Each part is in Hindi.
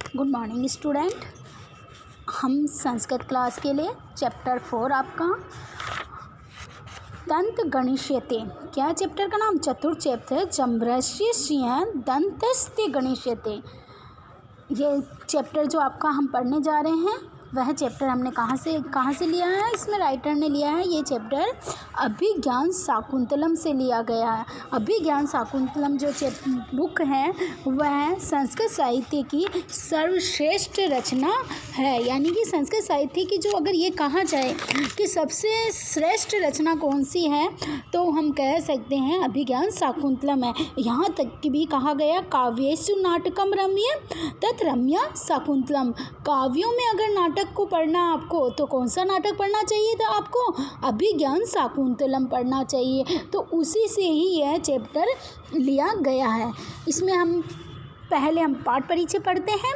Good morning student. हम संस्कृत क्लास के लिए चैप्टर 4 आपका दंत गणिष्यते, क्या चैप्टर का नाम? चतुर्थ चैप्टर जम्भस्य सिंह दंतस्ते गणिष्यते। ये चैप्टर जो आपका हम पढ़ने जा रहे हैं वह चैप्टर हमने कहाँ से लिया है? इसमें राइटर ने लिया है ये चैप्टर अभिज्ञान शाकुंतलम से लिया गया है। अभिज्ञान शाकुंतलम जो बुक है वह संस्कृत साहित्य की सर्वश्रेष्ठ रचना है। यानी कि संस्कृत साहित्य की जो अगर ये कहा जाए कि सबसे श्रेष्ठ रचना कौन सी है तो हम कह सकते हैं अभिज्ञान शाकुंतलम है। यहाँ तक कि भी कहा गया काव्येषु नाटकम रम्य तत् रम्या शाकुंतलम। काव्यों में अगर नाटक को पढ़ना आपको तो कौन सा नाटक पढ़ना चाहिए था? आपको अभिज्ञान शाकुंतलम पढ़ना चाहिए। तो उसी से ही यह चैप्टर लिया गया है। इसमें हम पाठ परिचय पढ़ते हैं।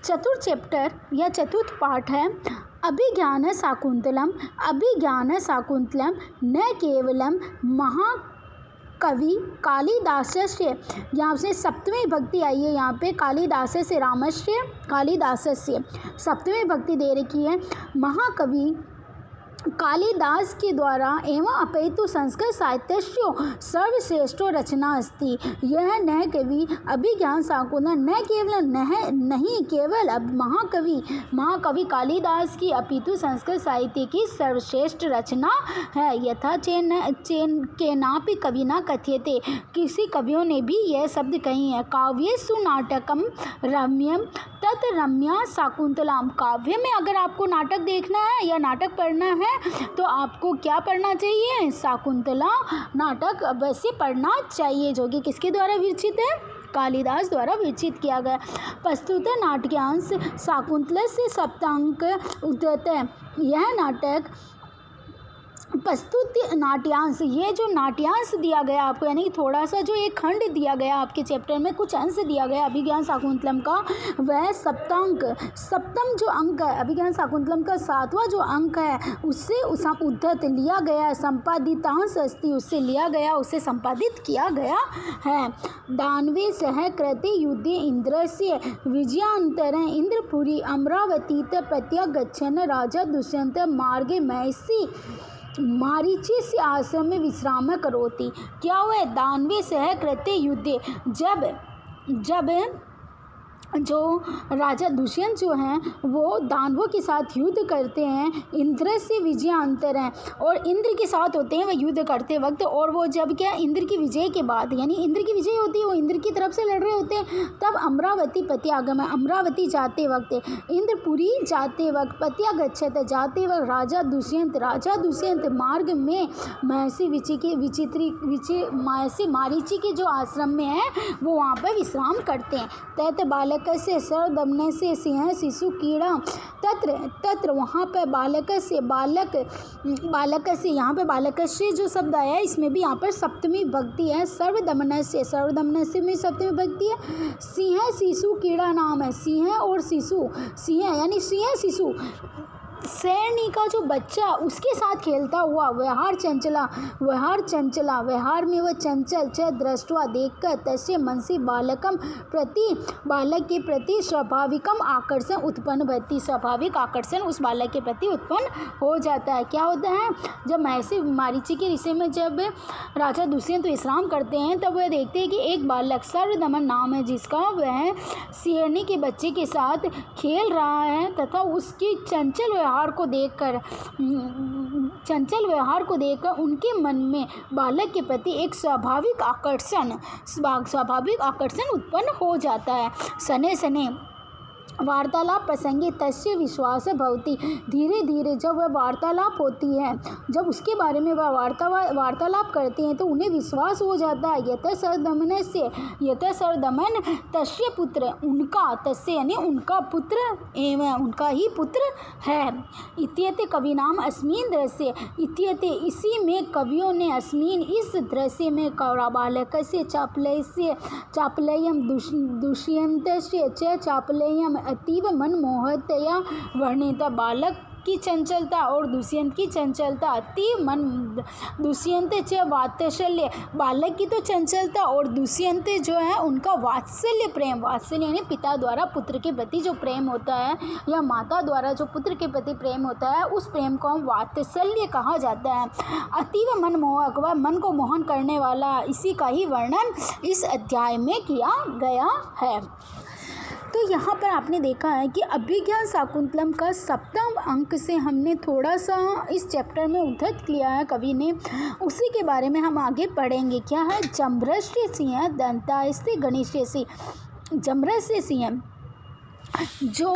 चतुर्थ चैप्टर या चतुर्थ पाठ है अभिज्ञान शाकुंतलम। अभिज्ञान शाकुंतलम न केवलम महाकवि कालिदासस्य, यहाँ से सप्तमी भक्ति आई है। यहाँ पे कालिदासस्य रामस्य कालिदासस्य सप्तमी भक्ति दे रखी है। महाकवि कालिदास के द्वारा एवं अपेतु संस्कृत साहित्यस्य सर्वश्रेष्ठो रचना अस्ति। यह न कवि अभिज्ञान शाकुंतलम न केवल नहीं केवल अब महाकवि कालिदास की अपितु संस्कृत साहित्य की सर्वश्रेष्ठ रचना है। यथा केनापि कविना कथ्यते, किसी कवियों ने भी यह शब्द कही है। काव्येषु नाटकम रम्यम तत् रम्या शाकुंतलम। काव्य में अगर आपको नाटक देखना है या नाटक पढ़ना है तो आपको क्या पढ़ना चाहिए? शाकुंतला नाटक अवश्य पढ़ना चाहिए, जो कि किसके द्वारा विरचित है? कालिदास द्वारा विरचित किया गया। प्रस्तुत नाट्यांश शाकुंतलस्य सप्तांक उद्धृत है। यह नाटक प्रस्तुत नाट्यांश, ये जो नाट्यांश दिया गया आपको, यानी कि थोड़ा सा जो एक खंड दिया गया आपके चैप्टर में, कुछ अंश दिया गया अभिज्ञान शाकुंतलम का, वह सप्तम जो अंक है अभिज्ञान शाकुंतलम का 7वां जो अंक है उससे उद्धृत लिया गया है। संपादितांश अस्ति, उससे लिया गया, उससे संपादित किया गया है। दानवे सह कृते युद्धे इंद्रस्य विजयान्तरे इंद्रपुरी अमरावतीत प्रत्यागच्छन् राजा दुष्यंत मार्गे महर्षि मारीची से आश्रम में विश्राम करोति। क्या हुआ? दानवे सह कृते युद्धे, जब जो राजा दुष्यंत जो हैं वो दानवों के साथ युद्ध करते हैं, इंद्र से विजयांतर हैं और इंद्र के साथ होते हैं वह युद्ध करते वक्त। और वो जब क्या इंद्र की विजय के बाद, यानी इंद्र की विजय होती है, वो इंद्र की तरफ से लड़ रहे होते हैं, तब अमरावती प्रत्यागम है। अमरावती जाते वक्त, इंद्रपुरी जाते वक्त, प्रत्यागच्छत जाते वक्त राजा दुष्यंत मार्ग में महर्षि मारीची के जो आश्रम में है वो वहाँ पर विश्राम करते हैं। तत् बालक से सर्वदमन से सिंह शिशु कीड़ा तत्र वहाँ पर बालक से यहाँ पे बालक से जो शब्द आया है इसमें भी यहाँ पर सप्तमी भक्ति है। सर्वदमन से में सप्तमी भक्ति है। सिंह शिशु कीड़ा नाम है। सिंह और शिशु, सिंह यानी सिंह शिशु शेरनी का जो बच्चा उसके साथ खेलता हुआ व्यवहार में वह चंचल च दृष्टवा देखकर तस्य मनसी बालक के प्रति स्वाभाविकम आकर्षण उत्पन्न भवति। स्वाभाविक आकर्षण उस बालक के प्रति उत्पन्न हो जाता है। क्या होता है? जब महर्षि मारीची के ऋषि में जब राजा दुष्यंत विश्राम करते हैं तब वह देखते हैं कि एक बालक सर्वदमन नाम है जिसका वह शेरनी के बच्चे के साथ खेल रहा है तथा उसकी चंचल व्यवहार को देखकर उनके मन में बालक के प्रति एक स्वाभाविक आकर्षण उत्पन्न हो जाता है। सने वार्तालाप प्रसंगे तस्य विश्वास भवति। धीरे धीरे जब वह वार्तालाप होती है, जब उसके बारे में वह वार्तालाप करते हैं तो उन्हें विश्वास हो जाता है। यत सर्वदमन तस्य पुत्र, उनका तस्य यानी उनका पुत्र एवं उनका ही पुत्र है। इत्यते कवि नाम अस्मिन दृश्य, इत्यते इसी में कवियों ने अस्मिन इस दृश्य में बालक से चापलयम दुष्यंत च चापलयम अतीव मनमोहतया वर्णित। बालक की चंचलता और दुष्यंत की चंचलता। अति मन दुष्यंत च वात्सल्य, बालक की तो चंचलता और दुष्यंत जो है उनका वात्सल्य प्रेम, वात्सल्य यानी पिता द्वारा पुत्र के प्रति जो प्रेम होता है या माता द्वारा जो पुत्र के प्रति प्रेम होता है, उस प्रेम को हम वात्सल्य कहा जाता है। अतीव मनमोहक व मन को मोहन करने वाला, इसी का ही वर्णन इस अध्याय में किया गया है। तो यहाँ पर आपने देखा है कि अभिज्ञान शाकुंतलम का 7वां अंक से हमने थोड़ा सा इस चैप्टर में उद्धृत किया है कवि ने, उसी के बारे में हम आगे पढ़ेंगे। क्या है? जम्रस्य सिंह दंतास्ते गणेशस्य। जम्रस्य सिंह जो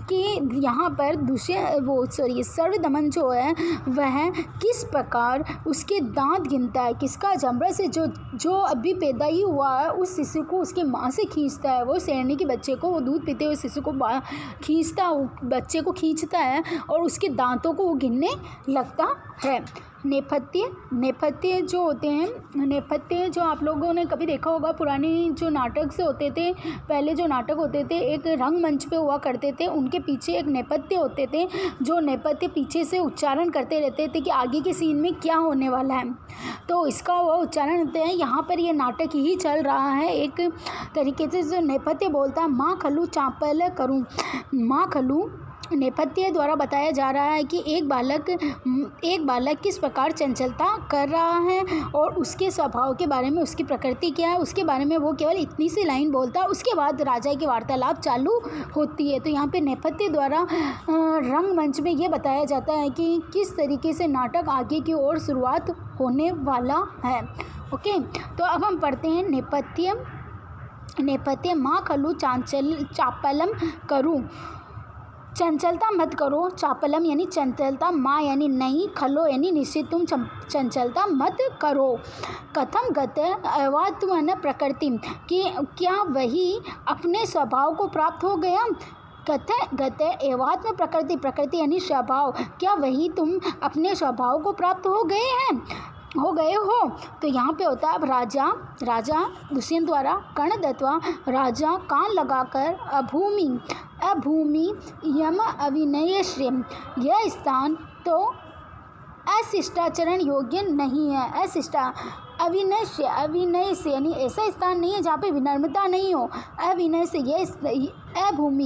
कि यहाँ पर सर्वदमन जो है वह किस प्रकार उसके दांत गिनता है। किसका? जमरा से जो अभी पैदा ही हुआ है उस शिशु को उसके माँ से खींचता है। वो शेरनी के बच्चे को, वो दूध पीते हुए शिशु को बच्चे को खींचता है और उसके दांतों को वो गिनने लगता है। नेपथ्य जो होते हैं, नेपथ्य जो आप लोगों ने कभी देखा होगा, पुरानी जो नाटक से होते थे, पहले जो नाटक होते थे एक रंगमंच पे हुआ करते थे, उनके पीछे एक नेपथ्य होते थे, जो नेपथ्य पीछे से उच्चारण करते रहते थे कि आगे के सीन में क्या होने वाला है। तो इसका वो उच्चारण होते हैं। यहाँ पर ये नाटक ही चल रहा है एक तरीके से। जो नेपथ्य बोलता है, माँ खलू चापल करूँ, माँ खलू नेपथ्य द्वारा बताया जा रहा है कि एक बालक किस प्रकार चंचलता कर रहा है और उसके स्वभाव के बारे में, उसकी प्रकृति क्या है उसके बारे में वो केवल इतनी सी लाइन बोलता है। उसके बाद राजा की वार्तालाप चालू होती है। तो यहाँ पे नेपथ्य द्वारा रंगमंच में ये बताया जाता है कि किस तरीके से नाटक आगे की ओर शुरुआत होने वाला है। ओके, तो अब हम पढ़ते हैं नेपथ्य। माँ खलू चापलम करूँ, चंचलता मत करो। चापलम यानी चंचलता, माँ यानी नहीं, खलो यानी निश्चित तुम चंचलता मत करो। कथम गत अवात्मन प्रकृति, कि क्या वही अपने स्वभाव को प्राप्त हो गया। गत एवात्म प्रकृति यानी स्वभाव, क्या वही तुम अपने स्वभाव को प्राप्त हो गए हो। तो यहाँ पे होता है अब राजा दुष्यंत द्वारा कर्ण दत्वा, राजा कान लगाकर अभूमि यम अविनय श्रेम, यह स्थान तो अशिष्टाचरण योग्य नहीं है। अविनय से यानी ऐसा स्थान नहीं है जहाँ पे विनम्रता नहीं हो। अविनय से यह भूमि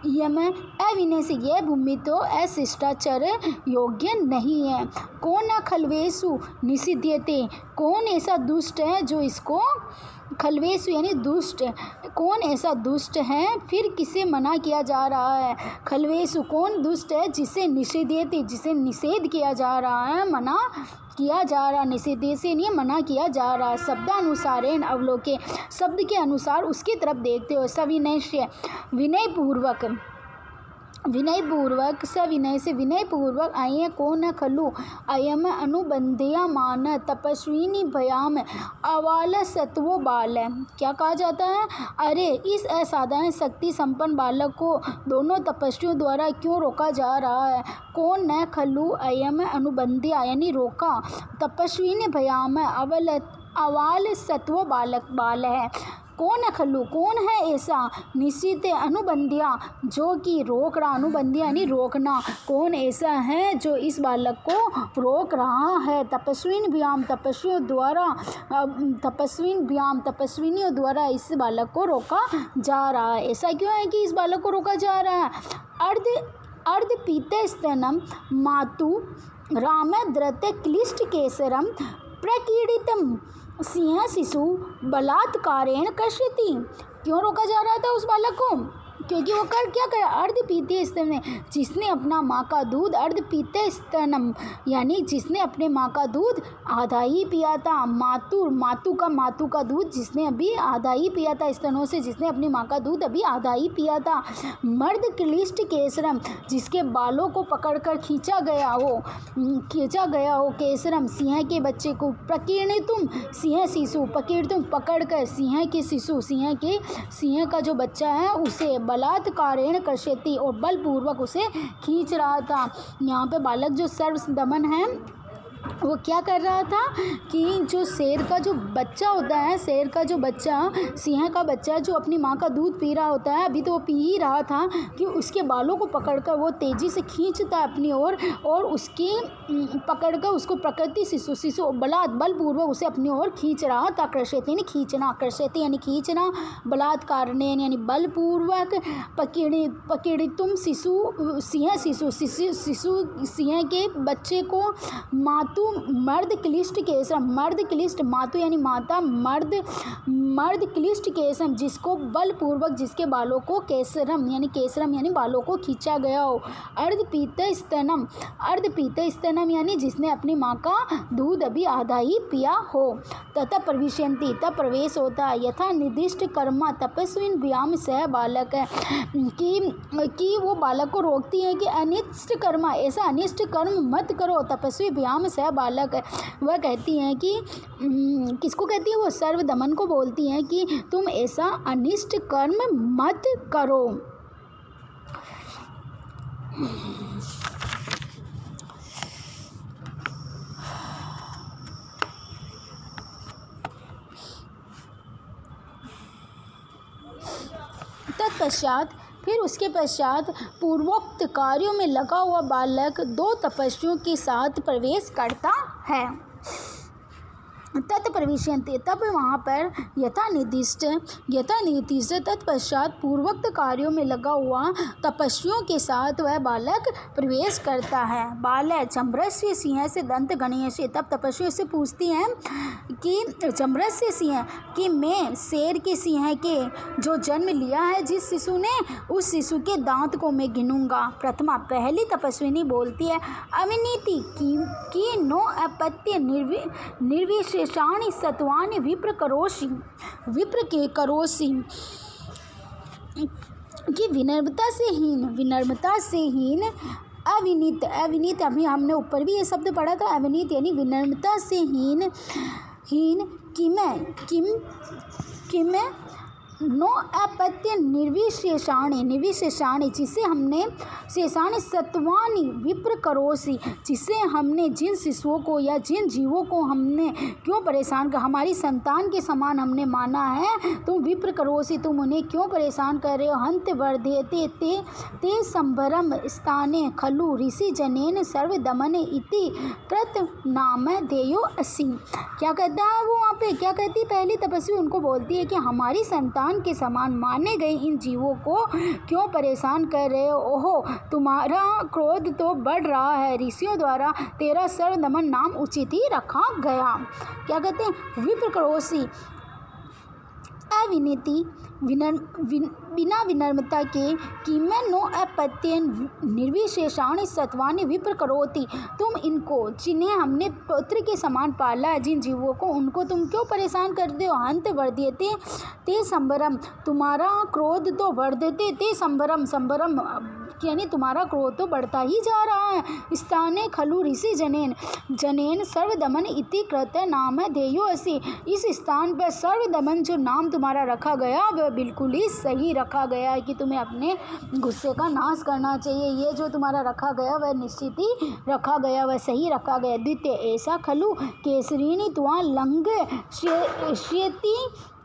यम अविनय से यह भूमि तो अशिष्टाचार योग्य नहीं है। कौन खलवेशु निषिध्यते, कौन ऐसा दुष्ट है जो इसको, खलवेशु यानी दुष्ट, कौन ऐसा दुष्ट है, फिर किसे मना किया जा रहा है। खलवेशु कौन दुष्ट है जिसे निषेध्यते, जिसे निषेध किया जा रहा है, मना किया जा रहा, निषेध से नहीं मना किया जा रहा। शब्दानुसारेण अवलोके, शब्द के अनुसार उसकी तरफ देखते हो। सविनय सविनय से विनयपूर्वक आये को न खलु अयम अनुबंध्यामान तपस्विनी भयाम अवाल सत्वो बाल। क्या कहा जाता है? अरे इस असाधारण शक्ति संपन्न बालक को दोनों तपस्वियों द्वारा क्यों रोका जा रहा है। कौन न खलु अयम अनुबंध्या यानी रोका, तपस्विनी भयाम अवाल सत्वो बाल है। कौन खल्लू, कौन है ऐसा, निश्चित अनुबंधिया जो कि रोक रहा, अनुबंधिया यानी रोकना, कौन ऐसा है जो इस बालक को रोक रहा है। तपस्विनियों द्वारा इस बालक को रोका जा रहा है। ऐसा क्यों है कि इस बालक को रोका जा रहा है। अर्ध पीते स्तनम मातु राम द्रत क्लिष्ट केसरम प्रकीर्णितम सिंह शिशु बलात्कारेण कष्यति। क्यों रोका जा रहा था उस बालक को? क्योंकि वो क्या कर अर्ध पीते स्तन, जिसने अपना माँ का दूध, अर्ध पीते स्तनम यानी जिसने अपने माँ का दूध आधा ही पिया था। मातु का दूध जिसने अभी आधा ही पिया था, स्तनों से जिसने अपनी माँ का दूध अभी आधा ही पिया था। मर्द क्लिष्ट केसरम, जिसके बालों को पकड़कर खींचा गया हो केसरम सिंह के बच्चे को। प्रकीर्णितुम सिंह शिशु, प्रकीर्णितुम पकड़कर सिंह का जो बच्चा है उसे बलात्कारेण कष्यति और बलपूर्वक उसे खींच रहा था। यहाँ पे बालक जो सर्वदमन है वो क्या कर रहा था कि जो शेर का जो बच्चा होता है, शेर का जो बच्चा, सिंह का बच्चा जो अपनी माँ का दूध पी रहा होता है, अभी तो वो पी ही रहा था कि उसके बालों को पकड़कर वो तेज़ी से खींचता है अपनी ओर, और उसकी पकड़कर उसको प्रकृति शिशु बलपूर्वक उसे अपनी ओर खींच रहा था। आकर्षित यानी खींचना, आकर्षित यानी खींचना, बलात्कार यानी बलपूर्वक, पकड़ितुम शिशु सिंह के बच्चे को मातु मर्द क्लिष्ट केसरम, मर्द क्लिष्ट, मातु यानी माता, मर्द क्लिष्ट केसरम, जिसको बलपूर्वक, जिसके बालों को केसरम यानी बालों को खींचा गया हो। अर्धपीत स्तनम यानी जिसने अपनी माँ का दूध अभी आधा ही पिया हो। तथा प्रविशन्ति, तब प्रवेश होता है। यथा निर्दिष्ट कर्मा तपस्विन व्यायाम सह बालक है कि वो बालक को रोकती है कि अनिष्ट कर्मा, ऐसा अनिष्ट कर्म मत करो। तपस्वी व्यायाम सह बालक है, वह कहती हैं कि किसको कहती है, वो सर्व दमन को बोलती हैं कि तुम ऐसा अनिष्ट कर्म मत करो। तत्पश्चात फिर उसके पश्चात पूर्वोक्त कार्यों में लगा हुआ बालक दो तपस्वियों के साथ प्रवेश करता है। तत्प्रविशन्ति, तब वहाँ पर यथा निर्दिष्ट तत्पश्चात पूर्वोक्त कार्यों में लगा हुआ तपस्वियों के साथ वह बालक प्रवेश करता है। बालक चम्रस्य सिंह से दंत गणेश, तब तपस्वियों से पूछती हैं कि चम्रस्य सिंह कि मैं शेर के सिंह के जो जन्म लिया है जिस शिशु ने, उस शिशु के दांत को मैं गिनूंगा। प्रथमा, पहली तपस्विनी बोलती है, अविनीति की नो अपत्य निर्विशेषाणि सत्वानि विप्र के करोषि, कि विनम्रता से हीन अविनीत, अभी हमने ऊपर भी ये शब्द पढ़ा था, अविनीत यानी विनम्रता से हीन किम नो अपत्य निर्विशेषाणि, जिसे हमने शेषाणि सत्वानि विप्र करोषि, जिससे हमने जिन शिशुओं को या जिन जीवों को हमने क्यों परेशान कर, हमारी संतान के समान हमने माना है, तुम विप्र करोषि, तुम उन्हें क्यों परेशान कर रहे हो। हंत वर्धेते ते संभरम स्थाने खलु ऋषि जनेन सर्वदमन इति कृत नाम देयो असि। क्या कहता है वो वहाँ पे, क्या कहती पहली तपस्वी उनको बोलती है कि हमारी संतान के समान माने गए इन जीवों को क्यों परेशान कर रहे हो। ओहो, तुम्हारा क्रोध तो बढ़ रहा है, ऋषियों द्वारा तेरा सर्वदमन नाम उचित ही रखा गया। क्या कहते हैं, विप्र करोषि, अविनीति, बिना विनम्रता के, कि मैं नो अपत्य निर्विशेषाणि सत्वानि विप्र करोति, तुम इनको जिन्हें हमने पुत्र के समान पाला है, जिन जीवों को, उनको तुम क्यों परेशान करते हो। हंत वर्धते ते संभरम, तुम्हारा क्रोध तो वर्धते ते संभरम यानी तुम्हारा क्रोध तो बढ़ता ही जा रहा है। स्थाने खलु ऋषि जनेन सर्वदमन इति कृत नाम देयो असि, इस स्थान पर सर्वदमन जो नाम तुम्हारा रखा गया वह बिल्कुल ही सही रखा गया है कि तुम्हें अपने गुस्से का नाश करना चाहिए। ये जो तुम्हारा रखा गया वह निश्चित ही रखा गया, वह सही रखा गया। द्वितीय, ऐसा खलु केसरीणी त्वा लंग श्येति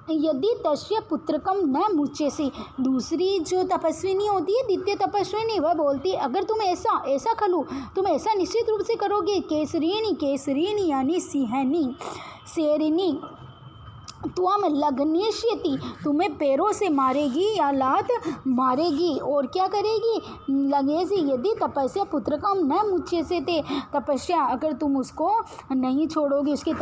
यदि तस्य पुत्रकम न मुच्यसी, दूसरी जो तपस्विनी होती है, द्वितीय तपस्विनी, वह बोलती है अगर तुम ऐसा खलु, तुम ऐसा निश्चित रूप से करोगे, केसरीणी यानी सिंहनी, शेरनी, त्वम लग्नेष्यति, तुम्हें पैरों से मारेगी या लात मारेगी। और क्या करेगी, लगेसी, यदि तपस्या पुत्र का न मुच्य से थे, तपस्या अगर तुम उसको नहीं छोड़ोगे, उसके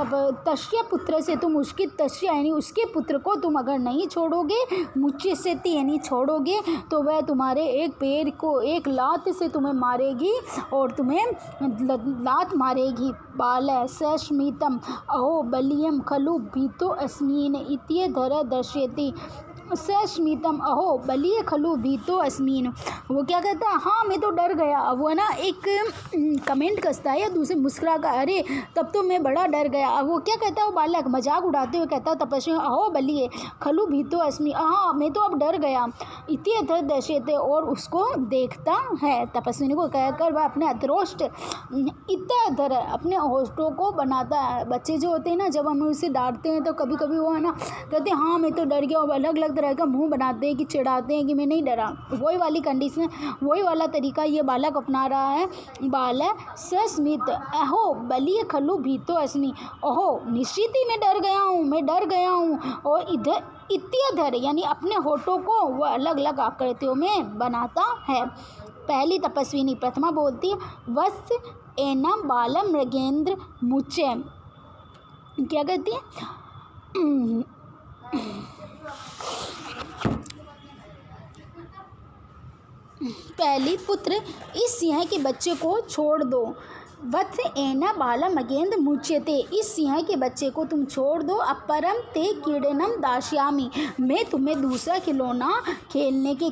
तस्य पुत्र से, तुम उसकी तस्य यानी उसके पुत्र को तुम अगर नहीं छोड़ोगे, मुच्य से थे यानी छोड़ोगे, तो वह तुम्हारे एक पैर को एक लात से तुम्हें मारेगी और तुम्हें लात मारेगी। बाल सस्मितम अहो बलियम खलु भीतो अस्मीन इत्य धर दर्शयति, सस्मितम अहो बलिए खलु भीतो अस्मीन। वो क्या कहता है, हाँ मैं तो डर गया। अब वो ना एक कमेंट कसता है या दूसरे मुस्कुरा का, अरे तब तो मैं बड़ा डर गया। अब वो क्या कहता है, वो बालक मजाक उड़ाते हुए कहता है तपस्वी, अहो बलिए खलु भीतो अस्मी, हाँ मैं तो अब डर गया। इति अथ दशेते, और उसको देखता है। तपस्विनी को कहकर वह अपने अतरोष्ट इतर अपने होष्टों को बनाता है। बच्चे जो होते हैं ना, जब हम उसे डांटते हैं तो कभी कभी वो है ना कहते हैं हाँ मैं तो डर गया, और अलग अलग तरह का मुंह बनाते हैं कि चिढ़ाते हैं कि मैं नहीं डरा। वही वाली कंडीशन, वही वाला तरीका ये बालक अपना रहा है। बालक सस्मित अहो बलिए खलु भीतो अस्मि, ओहो निश्चित ही मैं डर गया हूँ, मैं डर गया हूँ। और इधर इत्यधर यानी अपने होठों को वह अलग अलग आकृतियों में बनाता है। पहली तपस्विनी प्रथमा बोलती है, वत्स एनम बालम मृगेंद्र मुचे, क्या कहती है, पहली पुत्र इस सिंह के बच्चे को छोड़ दो। वत्स एना बाला मगेंद्र मुच्यते, इस सिंह के बच्चे को तुम छोड़ दो। अपरम ते कीड़ेनम दास्यामि, मैं तुम्हें दूसरा खिलौना खेलने के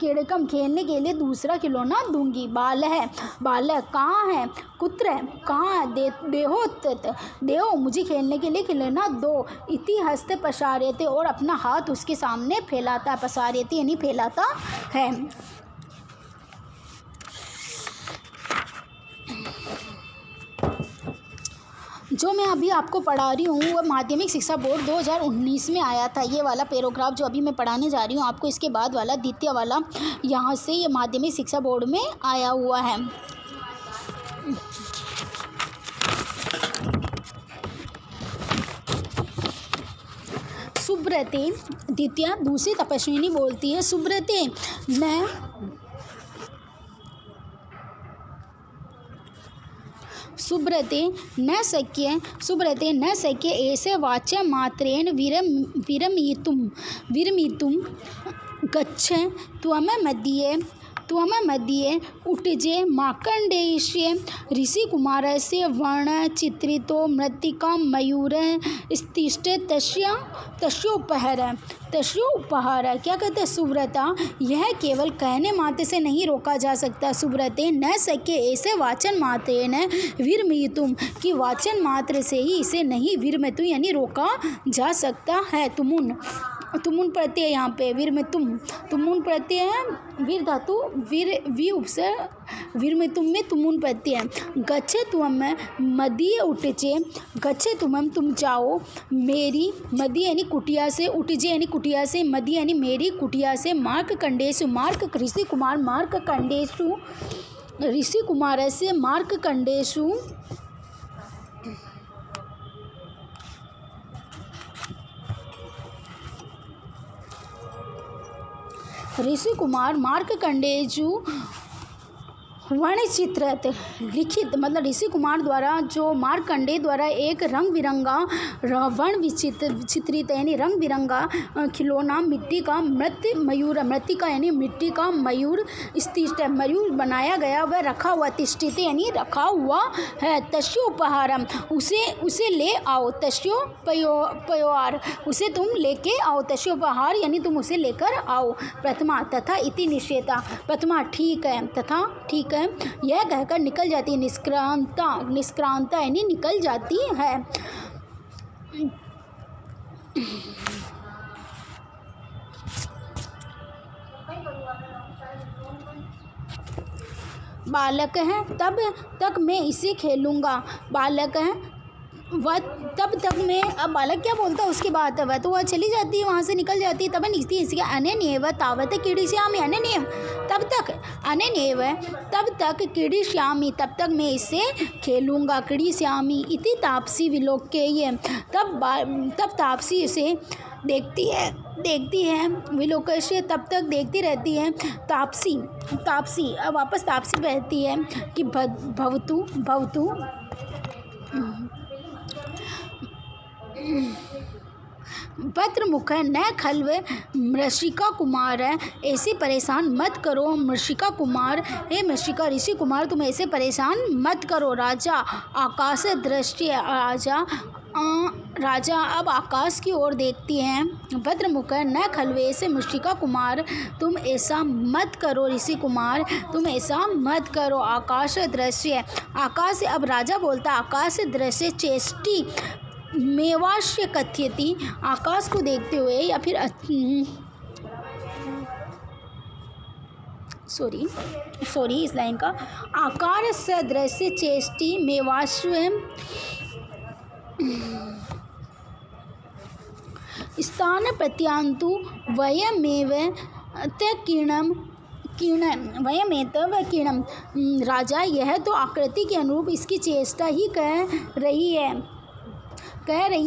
कीड़ेकम खेलने के लिए दूसरा खिलौना दूंगी। बालक कहाँ है, कुत्र कहाँ है, देहो मुझे खेलने के लिए खिलौना दो। इति हस्त पसार्यते, और अपना हाथ उसके सामने फैलाता है, पसार्यते यानी फैलाता है। जो मैं अभी आपको पढ़ा रही हूँ वह माध्यमिक शिक्षा बोर्ड 2019 में आया था। ये वाला पैराग्राफ जो अभी मैं पढ़ाने जा रही हूँ आपको, इसके बाद वाला द्वितीय वाला यहाँ से ये माध्यमिक शिक्षा बोर्ड में आया हुआ है। सुब्रते द्वितीय दूसरी तपस्विनी बोलती है, सुब्रते न शक्य ऐसे वाच्य मात्रेण विरमितुम गच्छ त्वम मध्ये उटजे मार्कण्डेयस्य ऋषिकुमारस्य वर्णचित्रितो मृत्तिका मयूर स्तिष्ठे तस्योपहर। क्या कहते हैं, सुव्रता यह केवल कहने मात्र से नहीं रोका जा सकता। सुव्रते न सके ऐसे वाचन मात्र न विरमितुम, कि वाचन मात्र से ही इसे नहीं विरमितुम यानी रोका जा सकता है। तुमुन प्रत्यय यहाँ पे विरमितुम, तुमुन प्रत्यय है, वीर धातु वी उपसर्ग, विरमितुम में तुमुन प्रत्यय है। गच्छे तुम मदीय उठचे, गच्छे तुम जाओ मेरी, मदी यानी कुटिया से, उठजे यानी कुटिया से, मदी यानी मेरी कुटिया से, मार्क कंडेशु ऋषि कुमार से मार्क कंडेशु ऋषि कुमार मार्कंडेयु वर्णचित्रित लिखित, मतलब ऋषि कुमार द्वारा जो मार्कंडेय द्वारा एक रंग बिरंगा वर्ण चित्रित यानी रंग बिरंगा खिलौना मिट्टी का मृत्तिका यानी मिट्टी का मयूर स्तिष्ठ मयूर बनाया गया, वह रखा हुआ, तिष्ठित यानी रखा हुआ है। तस्योपहारम उसे ले आओ, तस्योपहार उसे तुम लेके आओ, तस्योपहार यानी तुम उसे लेकर आओ। प्रथमा तथा इति निषेधा, प्रथमा ठीक है, तथा ठीक है, यह कहकर निकल जाती है। निष्क्रांता यानी निकल जाती है। बालक है तब तक मैं इसे खेलूंगा, बालक है वह तब तक मैं, अब बालक क्या बोलता है उसके बाद वह तो वह चली जाती है, वहाँ से निकल जाती है। तब इसके अनन्येव तावत कीड़िष्यामि, अनन्येव तब तक, अनन्येव तब तक कीड़िष्यामि तब तक मैं इसे खेलूँगा, कीड़िष्यामि इति तापसी विलोक्य, तब तापसी इसे देखती है विलोकस्य तब तक देखती रहती है। तापसी अब वापस तापसी कहती है कि भवतु भद्रमुख न खल्व मृषिका कुमार, ऐसे परेशान मत करो मृषिका कुमार, हे मृषिका ऋषि कुमार तुम ऐसे परेशान मत करो। राजा आकाश दृष्टि, राजा अब आकाश की ओर देखती हैं। भद्रमुख न खलवे से मृषिका कुमार तुम ऐसा मत करो, ऋषि कुमार तुम ऐसा मत करो। आकाश दृश्य, आकाश अब राजा बोलता आकाश दृश्य चेष्टि मेवाश्य कथ्यति, आकाश को देखते हुए या फिर सॉरी इस लाइन का आकार सदृश्य चेष्टि मेवाश्व स्थान प्रत्यांतु वयमेव तकीर्णम वयमेतव कीर्णम, राजा यह तो आकृति के अनुरूप इसकी चेष्टा ही कह रही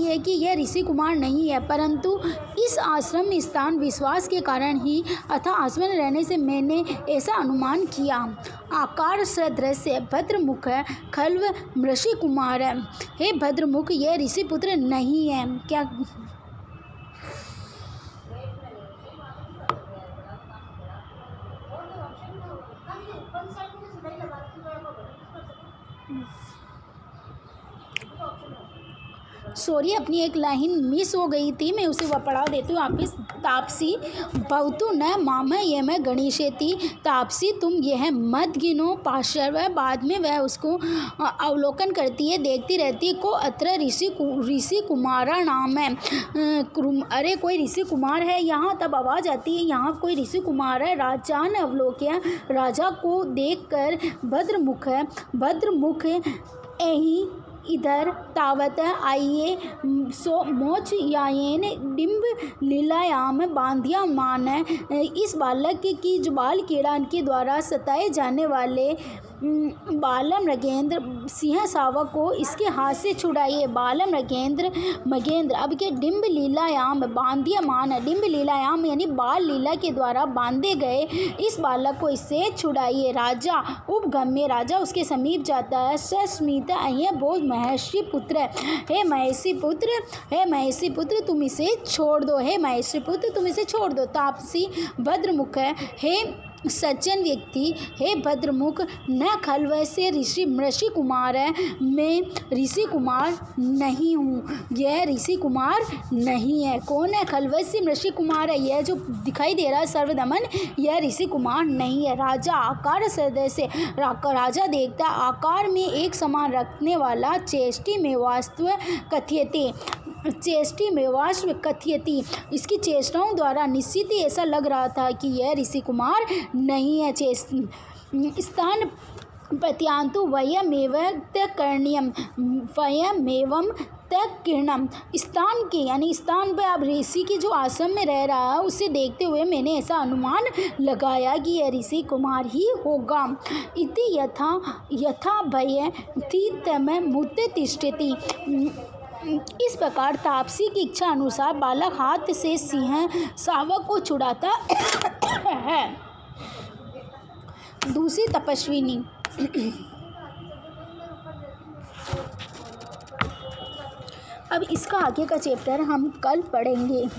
है कि यह ऋषि कुमार नहीं है, परंतु इस आश्रम में स्थान विश्वास के कारण ही अथवा आश्रम में रहने से मैंने ऐसा अनुमान किया। आकार सदृश्य भद्रमुख खल्व ऋषि कुमार, हे भद्रमुख यह ऋषि पुत्र नहीं है। क्या सॉरी अपनी एक लाइन मिस हो गई थी, मैं उसे पढ़ा देती हूँ वापिस। तापसी भवतु न माम यम गणेशेति, तापसी तुम यह मत गिनो। पार्श्व बाद में वह उसको अवलोकन करती है, देखती रहती है। को अत्र ऋषि कुमारा नाम है, अरे कोई ऋषि कुमार है यहाँ। तब आवाज़ आती है यहाँ कोई ऋषि कुमार है। राजा ने अवलोक्य, राजा को देखकर भद्रमुख यही इधर तावत आइए सो मोच यायन डिम्ब लीलायाम बांधिया मान, इस बालक की जो बाल कीड़ा के द्वारा सताए जाने वाले बालम मृगेंद्र सिंह शावक को इसके हाथ से छुड़ाइए। बालम मगेंद्र अब के डिम्ब लीलायाम बांधिया मान, डिम्ब लीलायाम यानी बाल लीला के द्वारा बांधे गए इस बालक को इससे छुड़ाइए। राजा उपगम्य, राजा उसके समीप जाता है। सस्मित अय्य बोध महर्षि पुत्र, हे महर्षि पुत्र तुम इसे छोड़ दो, हे महर्षि पुत्र तुम इसे छोड़ दो। तापसी भद्रमुख, हे सज्जन व्यक्ति, हे भद्रमुख न खलव से ऋषि कुमार है, मैं ऋषि कुमार नहीं हूँ, यह ऋषि कुमार नहीं है। कौन है? खलव से ऋषि कुमार है, यह जो दिखाई दे रहा है सर्वदमन यह ऋषि कुमार नहीं है। राजा आकार सदस्य, राजा देखता आकार में एक समान रखने वाला चेष्टि में वास्तव कथ्यते, चेष्टि में वास्तव कथ्यति, इसकी चेष्टाओं द्वारा निश्चित ही ऐसा लग रहा था कि यह ऋषि कुमार नहीं है। स्थान प्रत्यांतु वयमेव तकर्ण्यम वयमेवं तकीर्णम, स्थान के यानी स्थान पर अब ऋषि की जो आश्रम में रह रहा है उसे देखते हुए मैंने ऐसा अनुमान लगाया कि यह ऋषि कुमार ही होगा। इति यथा भय तीतम मुत्ते तिष्ठति, इस प्रकार तापसी की इच्छा अनुसार बालक हाथ से सिंह शावक को छुड़ाता है। दूसरी तपस्विनी, अब इसका आगे का चैप्टर हम कल पढ़ेंगे।